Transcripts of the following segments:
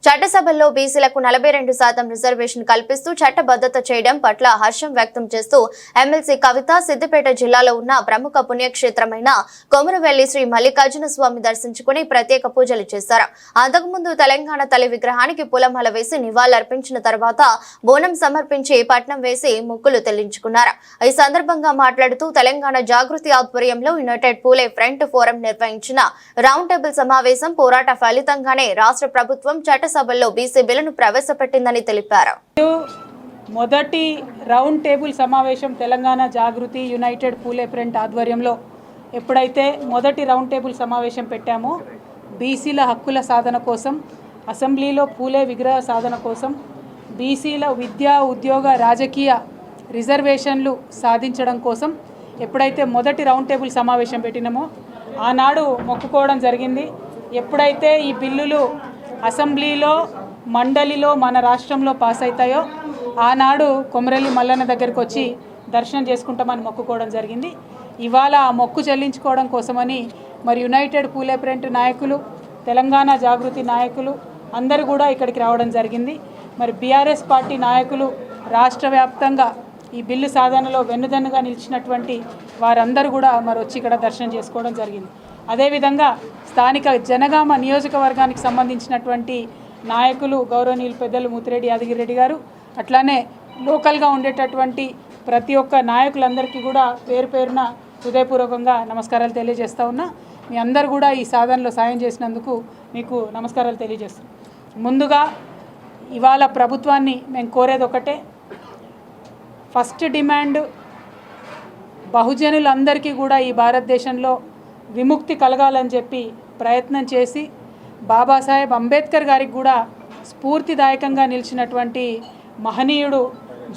చట్టసభల్లో బీసీలకు 42% రిజర్వేషన్ కల్పిస్తూ చట్టబద్ధత చేయడం పట్ల హర్షం వ్యక్తం చేస్తూ ఎమ్మెల్సీ కవిత సిద్దిపేట జిల్లాలో ఉన్న ప్రముఖ పుణ్యక్షేత్రమైన కొమరవెల్లి శ్రీ మల్లికార్జున స్వామి దర్శించుకుని ప్రత్యేక పూజలు చేశారు. అంతకుముందు తెలంగాణ తల్లి విగ్రహానికి పూలమాల వేసి నివాళులర్పించిన తర్వాత బోనం సమర్పించి పట్నం వేసి మొక్కులు చెల్లించుకున్నారు. ఈ సందర్భంగా మాట్లాడుతూ తెలంగాణ జాగృతి ఆధ్వర్యంలో యునైటెడ్ పూలే ఫ్రంట్ ఫోరం నిర్వహించిన రౌండ్ టేబుల్ సమావేశం పోరాట ఫలితంగానే రాష్ట్ర ప్రభుత్వం చట్టసభల్లో బీసీ బిల్లును ప్రవేశపెట్టిందని తెలిపారు. మొదటి రౌండ్ టేబుల్ సమావేశం తెలంగాణ జాగృతి యునైటెడ్ పూలే ఫ్రంట్ ఆధ్వర్యంలో ఎప్పుడైతే మొదటి రౌండ్ టేబుల్ సమావేశం పెట్టామో బీసీల హక్కుల సాధన కోసం, అసెంబ్లీలో పూలే విగ్రహ సాధన కోసం, బీసీల విద్యా ఉద్యోగ రాజకీయ రిజర్వేషన్లు సాధించడం కోసం ఎప్పుడైతే మొదటి రౌండ్ టేబుల్ సమావేశం పెట్టినామో ఆనాడు మొక్కుకోవడం జరిగింది. ఎప్పుడైతే ఈ బిల్లులు అసెంబ్లీలో మండలిలో మన రాష్ట్రంలో పాస్ అవుతాయో ఆనాడు కొమరెల్లి మల్లన్న దగ్గరికి వచ్చి దర్శనం చేసుకుంటామని మొక్కుకోవడం జరిగింది. ఇవాళ ఆ మొక్కు చెల్లించుకోవడం కోసమని మరి యునైటెడ్ పూలే ఫ్రంట్ నాయకులు, తెలంగాణ జాగృతి నాయకులు అందరూ కూడా ఇక్కడికి రావడం జరిగింది. మరి బీఆర్ఎస్ పార్టీ నాయకులు రాష్ట్ర వ్యాప్తంగా ఈ బిల్లు సాధనలో వెన్నుదన్నుగా నిలిచినటువంటి వారందరూ కూడా మరి వచ్చి ఇక్కడ దర్శనం చేసుకోవడం జరిగింది. అదేవిధంగా స్థానిక జనగామ నియోజకవర్గానికి సంబంధించినటువంటి నాయకులు గౌరవనీయులు పెద్దలు ముత్తిరెడ్డి యాదగిరెడ్డి గారు, అట్లానే లోకల్గా ఉండేటటువంటి ప్రతి ఒక్క నాయకులందరికీ కూడా పేరు పేరున హృదయపూర్వకంగా నమస్కారాలు తెలియజేస్తూ ఉన్నా. మీ అందరూ కూడా ఈ సాధనలో సాయం చేసినందుకు మీకు నమస్కారాలు తెలియజేస్తాం. ముందుగా ఇవాళ ప్రభుత్వాన్ని మేము కోరేది ఒకటే, ఫస్ట్ డిమాండ్ బహుజనులందరికీ కూడా ఈ భారతదేశంలో విముక్తి కలగాలని చెప్పి ప్రయత్నం చేసి బాబాసాహెబ్ అంబేద్కర్ గారికి కూడా స్ఫూర్తిదాయకంగా నిలిచినటువంటి మహనీయుడు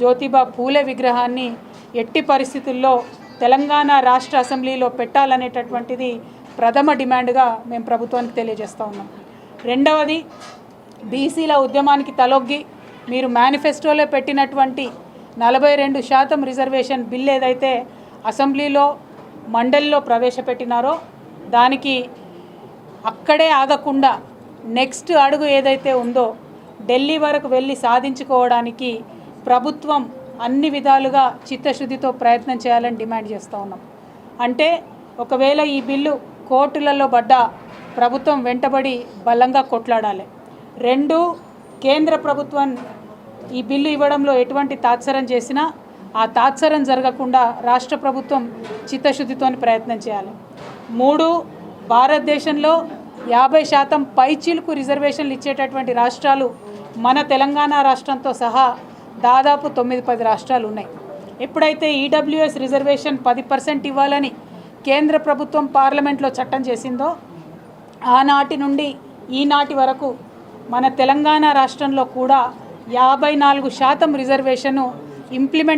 జ్యోతిబా పూలే విగ్రహాన్ని ఎట్టి పరిస్థితుల్లో తెలంగాణ రాష్ట్ర అసెంబ్లీలో పెట్టాలనేటటువంటిది ప్రథమ డిమాండ్గా మేము ప్రభుత్వానికి తెలియజేస్తూ ఉన్నాం. రెండవది, బీసీల ఉద్యమానికి తలొగ్గి మీరు మేనిఫెస్టోలో పెట్టినటువంటి 42% రిజర్వేషన్ బిల్ ఏదైతే అసెంబ్లీలో మండలిలో ప్రవేశపెట్టినారో దానికి అక్కడే ఆగకుండా నెక్స్ట్ అడుగు ఏదైతే ఉందో ఢిల్లీ వరకు వెళ్ళి సాధించుకోవడానికి ప్రభుత్వం అన్ని విధాలుగా చిత్తశుద్ధితో ప్రయత్నం చేయాలని డిమాండ్ చేస్తూ ఉన్నాం. అంటే ఒకవేళ ఈ బిల్లు కోర్టులలో పడ్డా ప్రభుత్వం వెంటబడి బలంగా కొట్లాడాలి. రెండు, కేంద్ర ప్రభుత్వం ఈ బిల్లు ఇవ్వడంలో ఎటువంటి తాత్సరం చేసినా ఆ తాత్సరం జరగకుండా రాష్ట్ర ప్రభుత్వం చిత్తశుద్ధితో ప్రయత్నం చేయాలి. మూడు, భారతదేశంలో 50% పైచీలకు రిజర్వేషన్లు ఇచ్చేటటువంటి రాష్ట్రాలు మన తెలంగాణ రాష్ట్రంతో సహా దాదాపు 9-10 రాష్ట్రాలు ఉన్నాయి. ఎప్పుడైతే ఈడబ్ల్యూఎస్ రిజర్వేషన్ 10% ఇవ్వాలని కేంద్ర ప్రభుత్వం పార్లమెంట్లో చట్టం చేసిందో ఆనాటి నుండి ఈనాటి వరకు మన తెలంగాణ రాష్ట్రంలో కూడా 54% రిజర్వేషను ఇంప్లిమెంట్